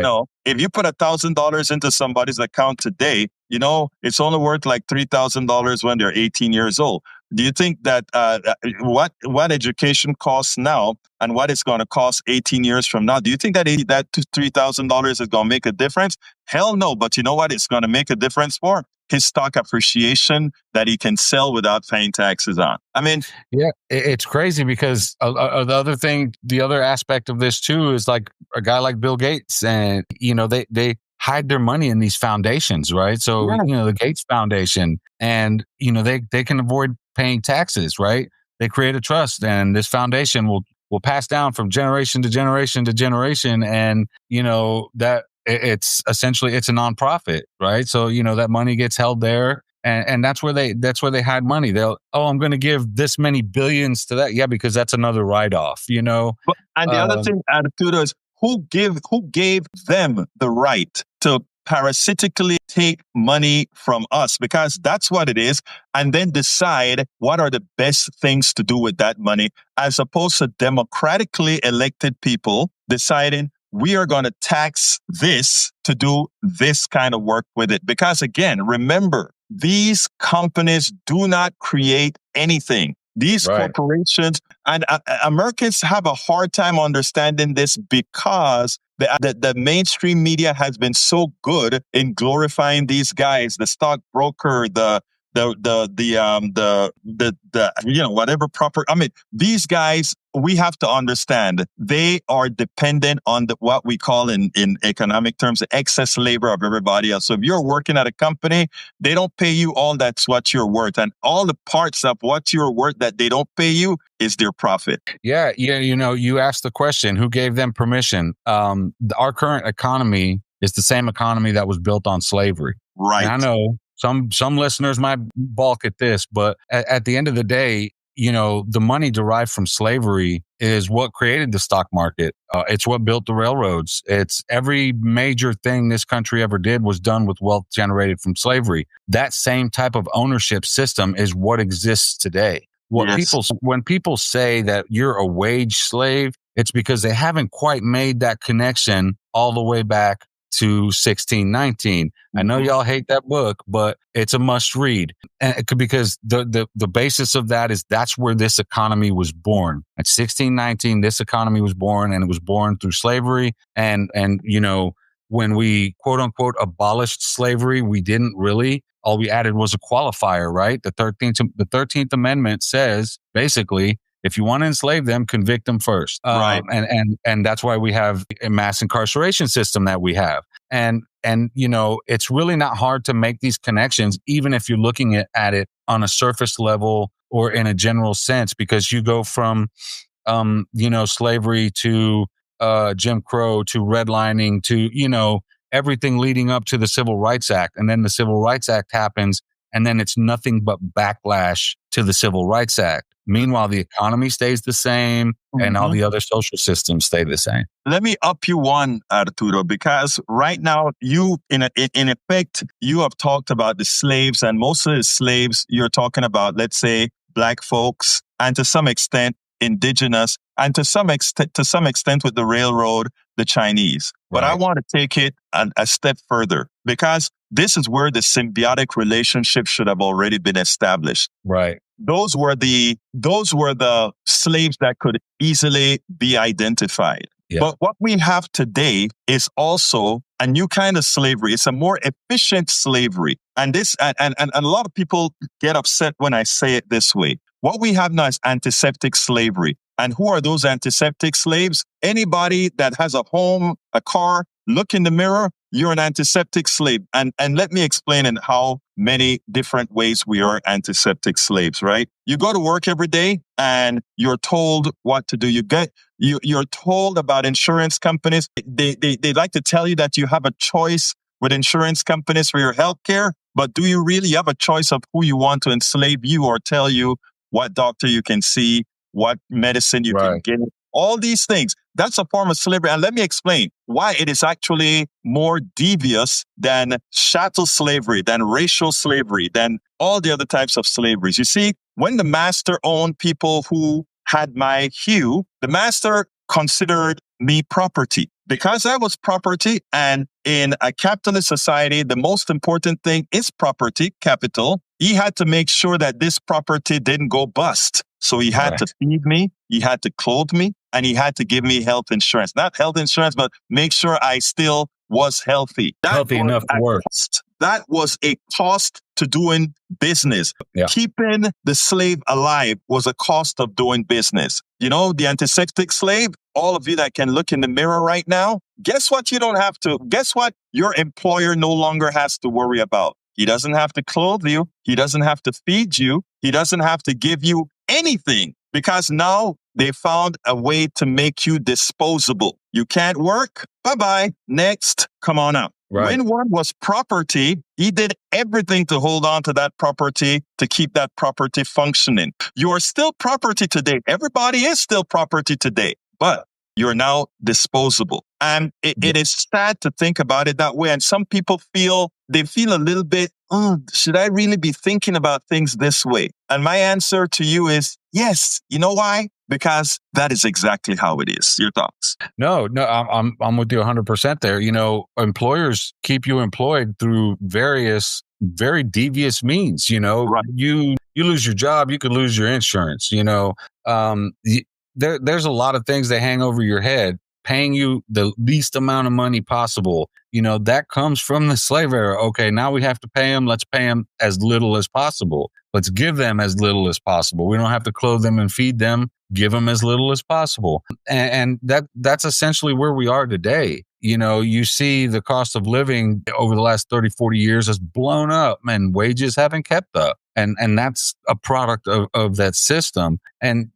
if you put $1,000 into somebody's account today, it's only worth like $3,000 when they're 18 years old. Do you think that what education costs now and what it's going to cost 18 years from now, do you think that $3,000 is going to make a difference? Hell no. But you know what it's going to make a difference for? His stock appreciation that he can sell without paying taxes on. I mean, it's crazy because the other aspect of this too is like a guy like Bill Gates, and they hide their money in these foundations, right? So the Gates Foundation, and they can avoid paying taxes, right? They create a trust, and this foundation will pass down from generation to generation to generation, and that. It's essentially a nonprofit, right? So that money gets held there, and that's where they hide money. I'm going to give this many billions to that, because that's another write-off, And the other thing, Arturo, is who gave them the right to parasitically take money from us, because that's what it is, and then decide what are the best things to do with that money, as opposed to democratically elected people deciding we are going to tax this to do this kind of work with it. Because again, remember, these companies do not create anything. These corporations and Americans have a hard time understanding this because the mainstream media has been so good in glorifying these guys, the stockbroker, whatever proper. I mean, these guys, we have to understand they are dependent on what we call in economic terms, the excess labor of everybody else. So if you're working at a company, they don't pay you all that's what you're worth. And all the parts of what you're worth that they don't pay you is their profit. Yeah. You asked the question, who gave them permission? Our current economy is the same economy that was built on slavery. Right. And I know some listeners might balk at this, but at the end of the day, the money derived from slavery is what created the stock market. It's what built the railroads. It's every major thing this country ever did was done with wealth generated from slavery. That same type of ownership system is what exists today. When people say that you're a wage slave, it's because they haven't quite made that connection all the way back to 1619. I know y'all hate that book, but it's a must read. And because the basis of that is that's where this economy was born. At 1619, this economy was born, and it was born through slavery. And when we quote unquote abolished slavery, we didn't really. All we added was a qualifier, right? The 13th Amendment says basically, if you want to enslave them, convict them first. Right. And that's why we have a mass incarceration system that we have. And it's really not hard to make these connections, even if you're looking at it on a surface level or in a general sense, because you go from, slavery to Jim Crow to redlining to, everything leading up to the Civil Rights Act. And then the Civil Rights Act happens, and then it's nothing but backlash to the Civil Rights Act. Meanwhile, the economy stays the same, and all the other social systems stay the same. Let me up you one, Arturo, because right now you, in effect, you have talked about the slaves, and most of the slaves you're talking about, let's say, Black folks, and to some extent, indigenous, and to some extent with the railroad, the Chinese. But I want to take it a step further, because this is where the symbiotic relationship should have already been established. Right. Those were the slaves that could easily be identified. Yeah. But what we have today is also a new kind of slavery. It's a more efficient slavery. And a lot of people get upset when I say it this way. What we have now is antiseptic slavery. And who are those antiseptic slaves? Anybody that has a home, a car, look in the mirror, you're an antiseptic slave. And let me explain in how many different ways we are antiseptic slaves, right? You go to work every day and you're told what to do. You're told about insurance companies. They like to tell you that you have a choice with insurance companies for your health care, but do you really have a choice of who you want to enslave you or tell you what doctor you can see, what medicine you can get? All these things. That's a form of slavery. And let me explain why it is actually more devious than chattel slavery, than racial slavery, than all the other types of slaveries. You see, when the master owned people who had my hue, the master considered me property. Because I was property, and in a capitalist society, the most important thing is property, capital. He had to make sure that this property didn't go bust. So he had to feed me, he had to clothe me, and he had to give me health insurance. Not health insurance, but make sure I still was healthy. Healthy enough to work. That was a cost to doing business. Yeah. Keeping the slave alive was a cost of doing business. The antiseptic slave, all of you that can look in the mirror right now, guess what? Guess what? Your employer no longer has to worry about. He doesn't have to clothe you. He doesn't have to feed you. He doesn't have to give you anything, because now they found a way to make you disposable. You can't work? Bye-bye. Next, come on up. Right. When one was property, he did everything to hold on to that property, to keep that property functioning. You are still property today. Everybody is still property today, but you're now disposable. And it is sad to think about it that way. And some people feel a little bit, should I really be thinking about things this way? And my answer to you is yes. You know why? Because that is exactly how it is. Your thoughts? No, I'm with you 100% there. Employers keep you employed through various very devious means. Right. You lose your job, you could lose your insurance. There's a lot of things that hang over your head, paying you the least amount of money possible. That comes from the slave era. Okay, now we have to pay them. Let's pay them as little as possible. Let's give them as little as possible. We don't have to clothe them and feed them. Give them as little as possible. And that's essentially where we are today. You see the cost of living over the last 30, 40 years has blown up, and wages haven't kept up. And that's a product of that system. And,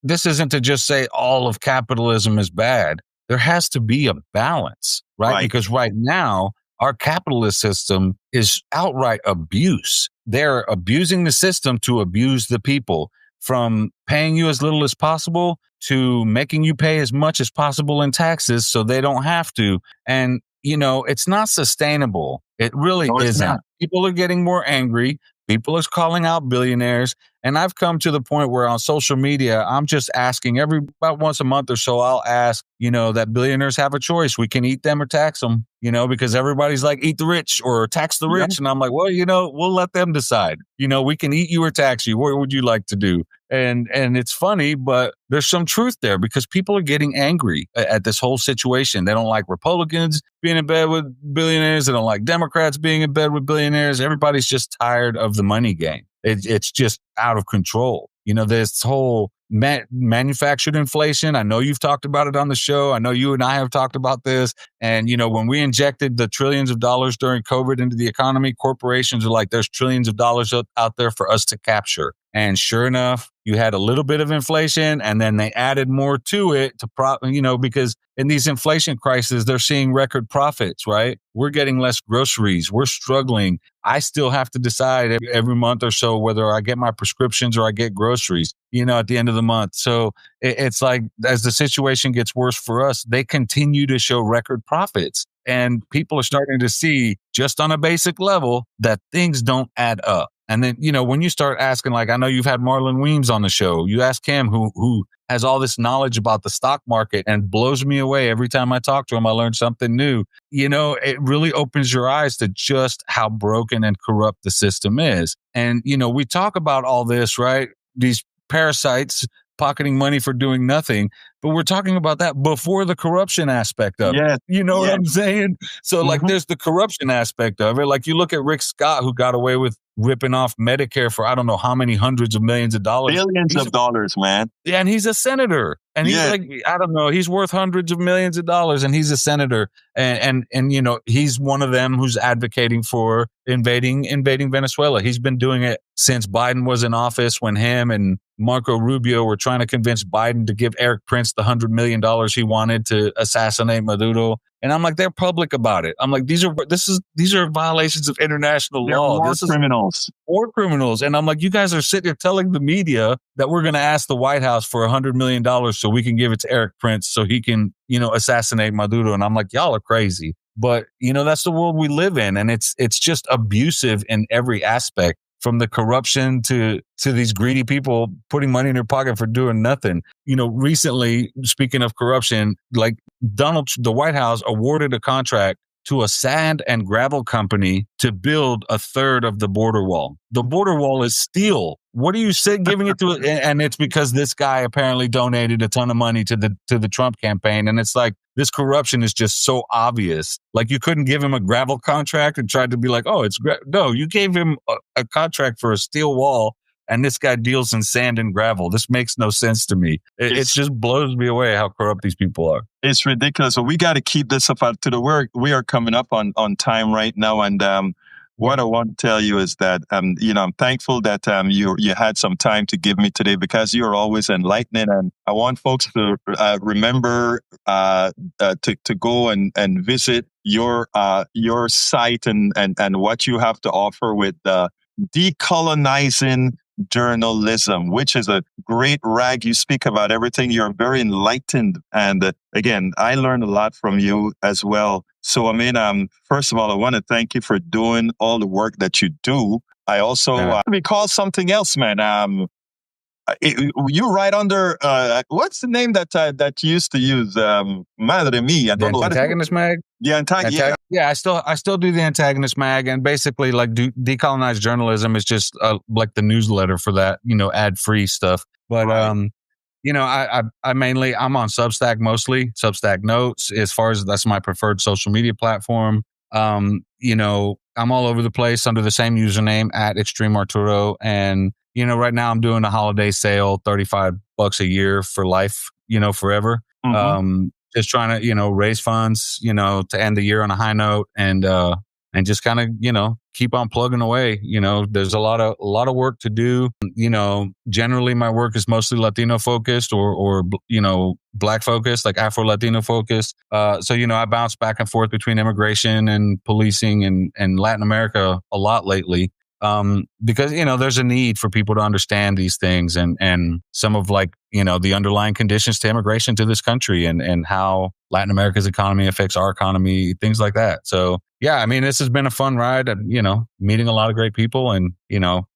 this isn't to just say all of capitalism is bad. There has to be a balance, right? Because right now, our capitalist system is outright abuse. They're abusing the system to abuse the people, from paying you as little as possible to making you pay as much as possible in taxes so they don't have to. And, it's not sustainable. It really isn't. People are getting more angry. People are calling out billionaires, And I've come to the point where on social media, I'm just asking about once a month or so, I'll ask, that billionaires have a choice. We can eat them or tax them, because everybody's like, eat the rich or tax the rich. And I'm like, well, we'll let them decide. We can eat you or tax you. What would you like to do? And it's funny, but there's some truth there because people are getting angry at this whole situation. They don't like Republicans being in bed with billionaires. They don't like Democrats being in bed with billionaires. Everybody's just tired of the money game. It's just out of control. This whole manufactured inflation. I know you've talked about it on the show. I know you and I have talked about this. And, when we injected the trillions of dollars during COVID into the economy, corporations are like, there's trillions of dollars out there for us to capture. And sure enough, you had a little bit of inflation and then they added more to it because in these inflation crises, they're seeing record profits, right? We're getting less groceries. We're struggling. I still have to decide every month or so whether I get my prescriptions or I get groceries, at the end of the month. So it's like as the situation gets worse for us, they continue to show record profits. And people are starting to see just on a basic level that things don't add up. And then, when you start asking, like, I know you've had Marlon Weems on the show. You ask him who has all this knowledge about the stock market and blows me away. Every time I talk to him, I learn something new. It really opens your eyes to just how broken and corrupt the system is. And, we talk about all this, right? These parasites pocketing money for doing nothing. But we're talking about that before the corruption aspect of it. You know what I'm saying? So like there's the corruption aspect of it. Like you look at Rick Scott, who got away with ripping off Medicare for I don't know how many hundreds of millions of dollars. Billions of dollars, man. Yeah, and he's a senator. And he's like, I don't know, he's worth hundreds of millions of dollars and he's a senator. And he's one of them who's advocating for invading Venezuela. He's been doing it since Biden was in office, when him and Marco Rubio were trying to convince Biden to give Eric Prince the $100 million he wanted to assassinate Maduro. And I'm like, they're public about it. I'm like, these are violations of international law. War criminals. War criminals. And I'm like, you guys are sitting here telling the media that we're going to ask the White House for $100 million so we can give it to Eric Prince so he can, assassinate Maduro. And I'm like, y'all are crazy. But, that's the world we live in. And it's just abusive in every aspect, from the corruption to these greedy people putting money in their pocket for doing nothing. Recently, speaking of corruption, like the White House awarded a contract to a sand and gravel company to build a third of the border wall. The border wall is steel. What are you giving it to? And it's because this guy apparently donated a ton of money to the Trump campaign. And it's like, this corruption is just so obvious. Like, you couldn't give him a gravel contract and tried to be like, oh, no, you gave him a contract for a steel wall. And this guy deals in sand and gravel. This makes no sense to me. It just blows me away how corrupt these people are. It's ridiculous. So we got to keep this up to the work. We are coming up on time right now. And what I want to tell you is that, I'm thankful that you had some time to give me today, because you're always enlightening. And I want folks to remember to go and visit your site and what you have to offer with decolonizing journalism, which is a great rag. You speak about everything. You're very enlightened. And again, I learned a lot from you as well. So, first of all, I want to thank you for doing all the work that you do. I also recall something else, man. You write under, what's the name that you used to use? Madre mia. The Antagonist Mag? Yeah, I still do the Antagonist Mag, and basically like decolonized journalism is just like the newsletter for that, ad-free stuff. But I mainly, I'm on Substack mostly, Substack Notes, as far as that's my preferred social media platform. I'm all over the place under the same username at Extreme Arturo. And, right now I'm doing a holiday sale, $35 a year for life, forever. Mm-hmm. Just trying to, raise funds, to end the year on a high note and just kind of, keep on plugging away. There's a lot of work to do. Generally my work is mostly Latino focused or Black focused, like Afro Latino focused. So, I bounce back and forth between immigration and policing and Latin America a lot lately. because, there's a need for people to understand these things and some of the underlying conditions to immigration to this country and how Latin America's economy affects our economy, things like that. So, yeah, I mean, this has been a fun ride and, meeting a lot of great people and,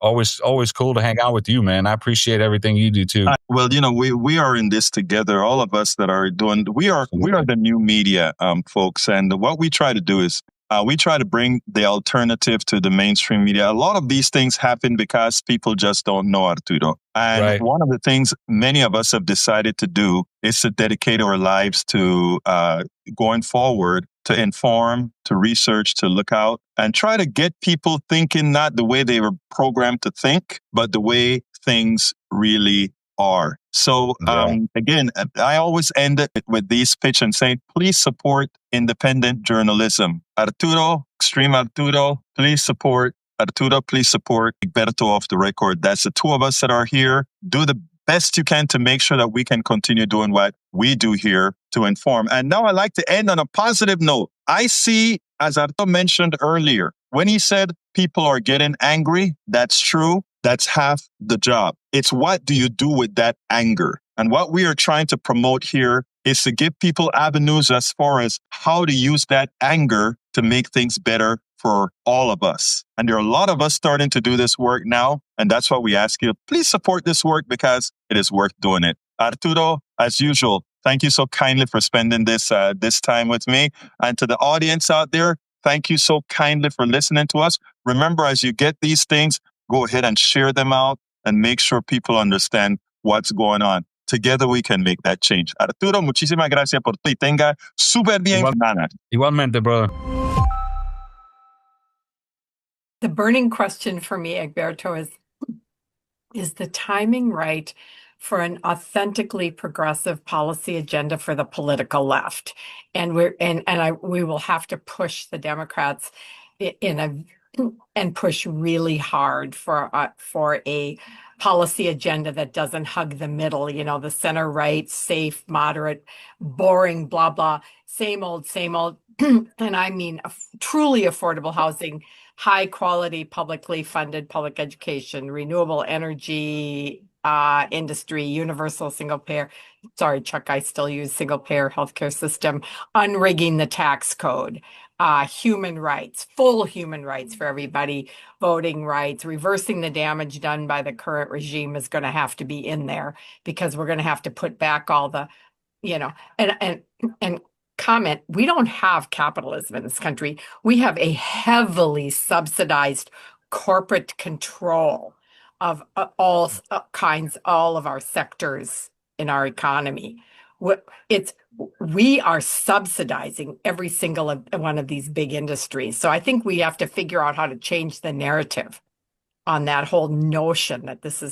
always cool to hang out with you, man. I appreciate everything you do too. Well, we are in this together. All of us that are doing, we are the new media, folks. And what we try to do is we try to bring the alternative to the mainstream media. A lot of these things happen because people just don't know Arturo. And one of the things many of us have decided to do is to dedicate our lives to going forward, to inform, to research, to look out, and try to get people thinking not the way they were programmed to think, but the way things really are. So again, I always end it with these pitch and saying, please support independent journalism. Arturo, Extreme Arturo, please support. Arturo, please support Egberto Off the Record. That's the two of us that are here. Do the best you can to make sure that we can continue doing what we do here to inform. And now I like to end on a positive note. I see, as Arturo mentioned earlier, when he said people are getting angry, that's true. That's half the job. It's what do you do with that anger? And what we are trying to promote here is to give people avenues as far as how to use that anger to make things better for all of us. And there are a lot of us starting to do this work now. And that's why we ask you, please support this work because it is worth doing it. Arturo, as usual, thank you so kindly for spending this time with me. And to the audience out there, thank you so kindly for listening to us. Remember, as you get these things, go ahead and share them out and make sure people understand what's going on. Together we can make that change. Arturo, muchísimas gracias por tu y tenga súper bien. Igualmente, brother. The burning question for me, Egberto, is the timing right for an authentically progressive policy agenda for the political left? And we will have to push the Democrats and push really hard for a policy agenda that doesn't hug the middle, the center right, safe, moderate, boring, blah, blah, same old. And I mean, truly affordable housing, high quality, publicly funded public education, renewable energy industry, universal single payer. Sorry, Chuck, I still use single payer healthcare system, unrigging the tax code, human rights, full human rights for everybody, voting rights, reversing the damage done by the current regime is going to have to be in there because we're going to have to put back all the, and comment, we don't have capitalism in this country. We have a heavily subsidized corporate control of all kinds, all of our sectors in our economy. We are subsidizing every single one of these big industries. So I think we have to figure out how to change the narrative on that whole notion that this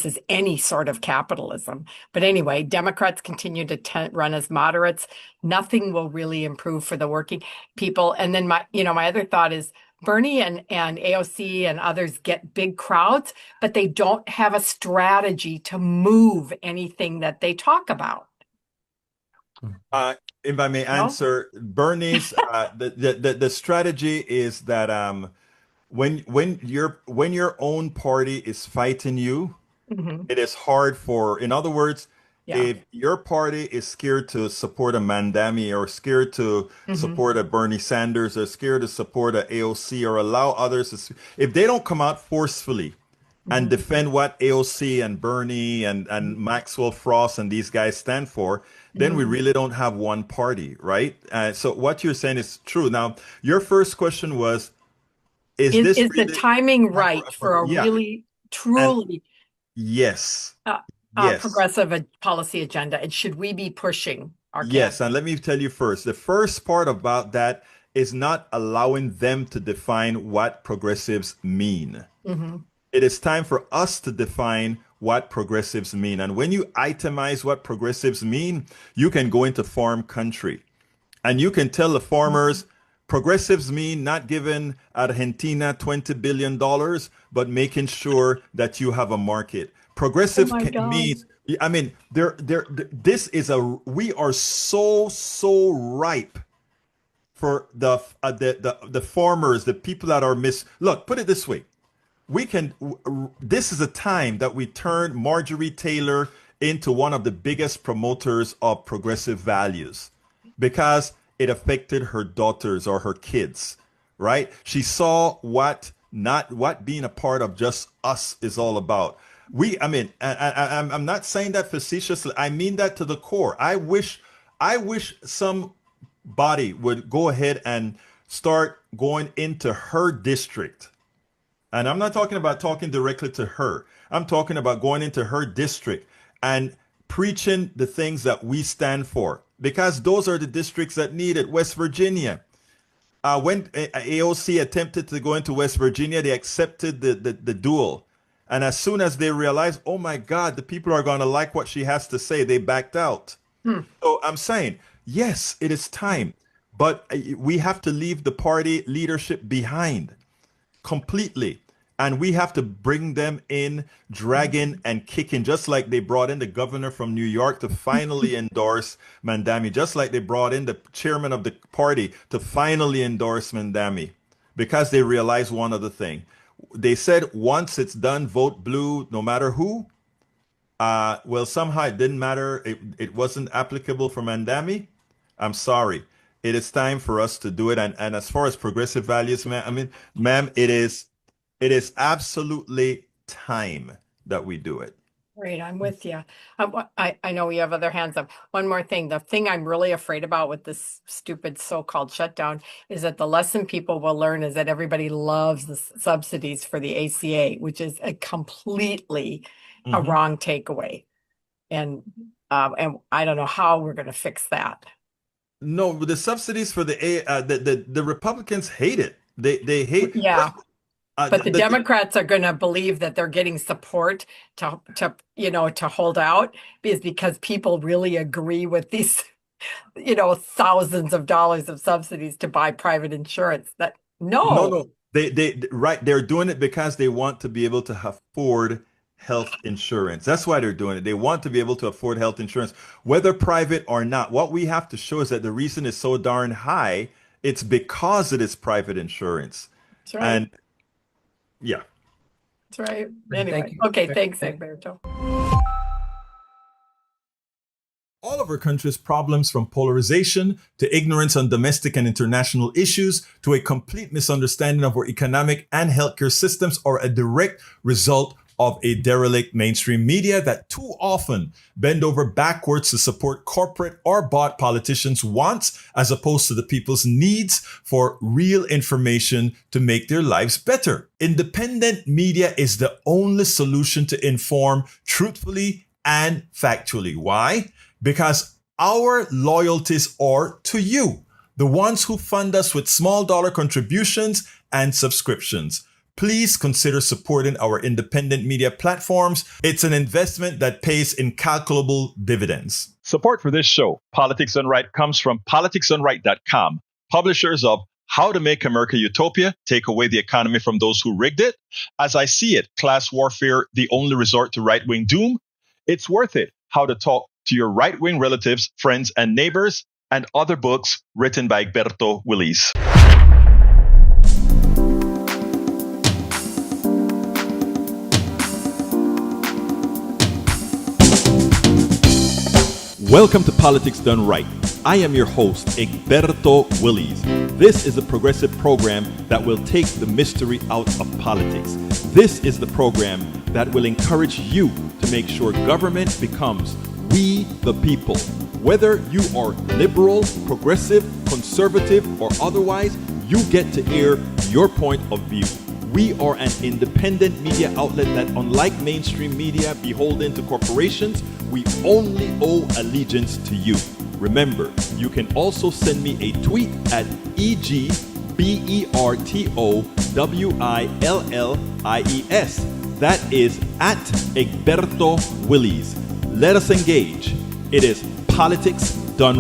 is any sort of capitalism. But anyway, Democrats continue to run as moderates. Nothing will really improve for the working people. And then my other thought is Bernie and AOC and others get big crowds, but they don't have a strategy to move anything that they talk about. If I may answer, Bernie's the strategy is that when your own party is fighting you, it is hard for, in other words, if your party is scared to support a Mandami or scared to support a Bernie Sanders or scared to support a AOC or allow others to, if they don't come out forcefully and defend what AOC and Bernie and Maxwell Frost and these guys stand for, then we really don't have one party, right? So what you're saying is true. Now, your first question was, is really the timing right for a really, truly yes, progressive policy agenda? And should we be pushing our Yes, and let me tell you first, the first part about that is not allowing them to define what progressives mean. It is time for us to define what progressives mean. And when you itemize what progressives mean, you can go into farm country and you can tell the farmers, progressives mean not giving Argentina $20 billion, but making sure that you have a market. Progressive means, I mean, this is we are so ripe for the farmers, the people that are look, put it this way. this is a time that we turn Marjorie Taylor into one of the biggest promoters of progressive values because it affected her daughters or her kids, right? She saw what being a part of just us is all about. I'm not saying that facetiously. I mean that to the core. I wish somebody would go ahead and start going into her district. And I'm not talking about talking directly to her. I'm talking about going into her district and preaching the things that we stand for, because those are the districts that need it. West Virginia. When AOC attempted to go into West Virginia, they accepted the duel. And as soon as they realized, oh my God, the people are going to like what she has to say, they backed out. So I'm saying, yes, it is time. But we have to leave the party leadership behind completely. And we have to bring them in, dragging and kicking, just like they brought in the governor from New York to finally endorse Mandami, just like they brought in the chairman of the party to finally endorse Mandami, because they realized one other thing. They said once it's done, vote blue, no matter who. Well, somehow it didn't matter. It wasn't applicable for Mandami. I'm sorry. It is time for us to do it. And as far as progressive values, ma'am, it is absolutely time that we do it. Great, I'm with you. I know we have other hands up. One more thing. The thing I'm really afraid about with this stupid so-called shutdown is that the lesson people will learn is that everybody loves the subsidies for the ACA, which is a completely a wrong takeaway. And I don't know how we're going to fix that. No, the subsidies for the Republicans hate it. They hate. Yeah. But the Democrats are going to believe that they're getting support to hold out, because people really agree with these, thousands of dollars of subsidies to buy private insurance. No. They're doing it because they want to be able to afford health insurance. That's why they're doing it. They want to be able to afford health insurance, whether private or not. What we have to show is that the reason it's so darn high, it's because it is private insurance. That's right. And yeah. That's right. Anyway. Okay. Thanks, Egberto. All of our country's problems, from polarization to ignorance on domestic and international issues to a complete misunderstanding of our economic and healthcare systems, are a direct result of a derelict mainstream media that too often bend over backwards to support corporate or bought politicians' wants as opposed to the people's needs for real information to make their lives better. Independent media is the only solution to inform truthfully and factually. Why? Because our loyalties are to you, the ones who fund us with small dollar contributions and subscriptions. Please consider supporting our independent media platforms. It's an investment that pays incalculable dividends. Support for this show, Politics Done Right, comes from politicsdoneright.com, publishers of How to Make America Utopia, Take Away the Economy from Those Who Rigged It, As I See It, Class Warfare, The Only Resort to Right-Wing Doom, It's Worth It, How to Talk to Your Right-Wing Relatives, Friends, and Neighbors, and other books written by Egberto Willis. Welcome to Politics Done Right. I am your host, Egberto Willis. This is a progressive program that will take the mystery out of politics. This is the program that will encourage you to make sure government becomes we the people. Whether you are liberal, progressive, conservative, or otherwise, you get to air your point of view. We are an independent media outlet that, unlike mainstream media beholden to corporations, we only owe allegiance to you. Remember, you can also send me a tweet at EGBERTOWILLIES. That is at Egberto Willis. Let us engage. It is Politics Done